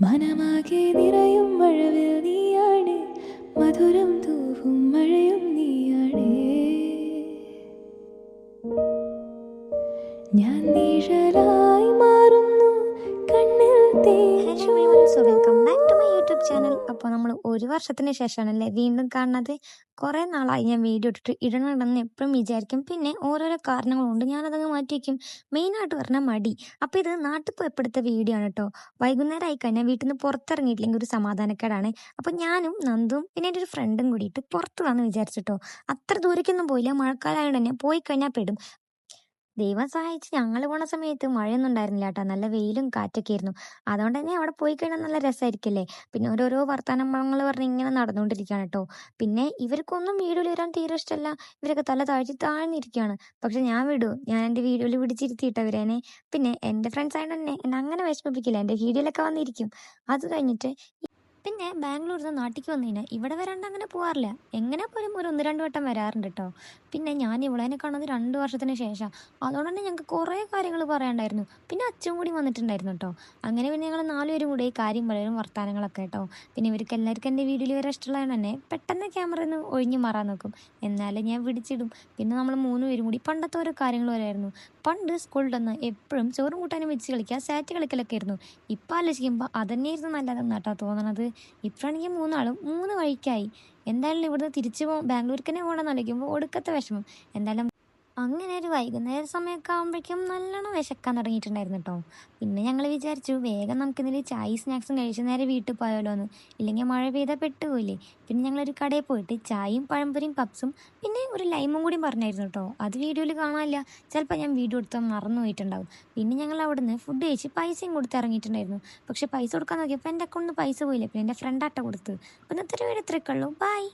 മനമാകെ നിറയും മഴവിൽ നീയാണ്, മധുരം തൂവും മഴയും നീയാണ്. ഞാൻ നിഴലായി മാറുന്നു കണ്ണിൽ welcome back to my YouTube channel. അപ്പോൾ നമ്മൾ ഒരു വർഷത്തിന് ശേഷമാണല്ലേ വീണ്ടും കാണുന്നത്. കുറേ നാളായി ഞാൻ വീഡിയോ ഇട്ടിട്ട് ഇടണമെന്ന് എപ്പോഴും വിചാരിക്കും. പിന്നെ ഓരോരോ കാരണങ്ങളുണ്ട്, ഞാനതങ്ങ് മാറ്റി വയ്ക്കും. മെയിനായിട്ട് പറഞ്ഞാൽ മടി. അപ്പോൾ ഇത് നാട്ടിൽ പോയി എപ്പോഴത്തെ വീഡിയോ ആണ് കേട്ടോ. വൈകുന്നേരം ആയി കഴിഞ്ഞാൽ വീട്ടിൽ നിന്ന് പുറത്തിറങ്ങിയിട്ടില്ലെങ്കിൽ ഒരു സമാധാനക്കേടാണ്. അപ്പോൾ ഞാനും നന്ദും പിന്നെ എൻ്റെ ഒരു ഫ്രണ്ടും കൂടിയിട്ട് പുറത്ത് വന്ന് വിചാരിച്ചിട്ടോ. അത്ര ദൂരേക്കൊന്നും പോയില്ല, മഴക്കാലമായതുകൊണ്ട് തന്നെ പോയി കഴിഞ്ഞാൽ പെടും. ദൈവം സഹായിച്ച് ഞങ്ങൾ പോണ സമയത്ത് മഴയൊന്നും ഉണ്ടായിരുന്നില്ല കേട്ടോ, നല്ല വെയിലും കാറ്റൊക്കെ ആയിരുന്നു. അതുകൊണ്ട് തന്നെ അവിടെ പോയി കഴിഞ്ഞാൽ നല്ല രസമായിരിക്കില്ലേ. പിന്നെ ഓരോരോ വർത്തമാനങ്ങൾ പറഞ്ഞ് ഇങ്ങനെ നടന്നുകൊണ്ടിരിക്കുകയാണ് കേട്ടോ. പിന്നെ ഇവർക്കൊന്നും വീഡിയോയിൽ വരാൻ തീരെ ഇഷ്ടമല്ല, ഇവരൊക്കെ തല താഴ്ന്നിരിക്കുകയാണ്. പക്ഷെ ഞാൻ ഞാൻ എൻ്റെ വീഡിയോയിൽ പിടിച്ചിരുത്തിയിട്ടവരേനെ. പിന്നെ എൻ്റെ ഫ്രണ്ട്സ് ആയതുകൊണ്ട് തന്നെ എന്നെ അങ്ങനെ വിഷമിപ്പിക്കില്ല, എൻ്റെ വീഡിയോയിലൊക്കെ വന്നിരിക്കും. അത് കഴിഞ്ഞിട്ട് പിന്നെ ബാംഗ്ലൂരിൽ നിന്ന് നാട്ടിലേക്ക് വന്നു കഴിഞ്ഞാൽ ഇവിടെ വരാണ്ട് അങ്ങനെ പോകാറില്ല. എങ്ങനെ പോലും ഒരു 1-2 വട്ടം വരാറുണ്ട് കേട്ടോ. പിന്നെ ഞാൻ ഇവളെന്നെ കാണുന്നത് 2 വർഷത്തിന് ശേഷം. അതുകൊണ്ട് തന്നെ ഞങ്ങൾക്ക് കുറേ കാര്യങ്ങൾ പറയാണ്ടായിരുന്നു. പിന്നെ അച്ഛൻ കൂടി വന്നിട്ടുണ്ടായിരുന്നു കേട്ടോ. അങ്ങനെ പിന്നെ ഞങ്ങൾ 4 പേരും കൂടി കാര്യം പറയും, വർത്തമാനങ്ങളൊക്കെ കേട്ടോ. പിന്നെ ഇവർക്ക് എല്ലാവർക്കും എൻ്റെ വീഡിയോയിൽ വരെ ഇഷ്ടമുള്ളത് തന്നെ പെട്ടെന്ന് ക്യാമറയിൽ നിന്ന് ഒഴിഞ്ഞു മാറാൻ നോക്കും, എന്നാലും ഞാൻ പിടിച്ചിടും. പിന്നെ നമ്മൾ 3 പേരും കൂടി പണ്ടത്തെ ഓരോ കാര്യങ്ങൾ വരായിരുന്നു. പണ്ട് സ്കൂളിൽ നിന്ന് എപ്പോഴും ചോറും കൂട്ടാനും വെച്ച് കളിക്കുക, സാറ്റ് കളിക്കലൊക്കെ ആയിരുന്നു. ഇപ്പം ആലോചിക്കുമ്പോൾ അതന്നെയായിരുന്നു നല്ലതെന്ന് കേട്ടോ തോന്നണത്. ഇപ്പോഴാണെങ്കിൽ 3 ആളും 3 വഴിക്കായി. എന്തായാലും ഇവിടുന്ന് തിരിച്ചു ബാംഗ്ലൂർക്ക് തന്നെ പോകണമെന്ന് ആലോചിക്കുമ്പോൾ ഒടുക്കത്തെ വിഷമം. എന്തായാലും അങ്ങനെ ഒരു വൈകുന്നേര സമയമൊക്കെ ആകുമ്പോഴേക്കും നല്ലോണം വിശക്കാൻ തുടങ്ങിയിട്ടുണ്ടായിരുന്നു കേട്ടോ. പിന്നെ ഞങ്ങൾ വിചാരിച്ചു വേഗം നമുക്കിതിൽ ചായയും സ്നാക്സും കഴിച്ച് നേരെ വീട്ടിൽ പോയാലോ എന്ന്. ഇല്ലെങ്കിൽ മഴ പെയ്താൽ പെട്ടുപോയില്ലേ. പിന്നെ ഞങ്ങളൊരു കടയിൽ പോയിട്ട് ചായയും പഴംപൊരിയും പപ്സും പിന്നെ ഒരു ലൈമും കൂടി പറഞ്ഞായിരുന്നു കേട്ടോ. അത് വീഡിയോയിൽ കാണാനില്ല, ചിലപ്പോൾ ഞാൻ വീഡിയോ എടുത്താൽ മറന്നു പോയിട്ടുണ്ടാവും. പിന്നെ ഞങ്ങൾ അവിടെ നിന്ന് ഫുഡ് കഴിച്ച് പൈസയും കൊടുത്ത് ഇറങ്ങിയിട്ടുണ്ടായിരുന്നു. പക്ഷേ പൈസ കൊടുക്കാൻ നോക്കിയപ്പോൾ എൻ്റെ അക്കൗണ്ടിൽ നിന്ന് പൈസ പോയില്ല. പിന്നെ എൻ്റെ ഫ്രണ്ട് ആട്ട കൊടുത്ത്. അപ്പോൾ ഇന്നത്തെ വീഡിയോ ഇത്രയൊക്കെ ഉള്ളൂ. ബൈ.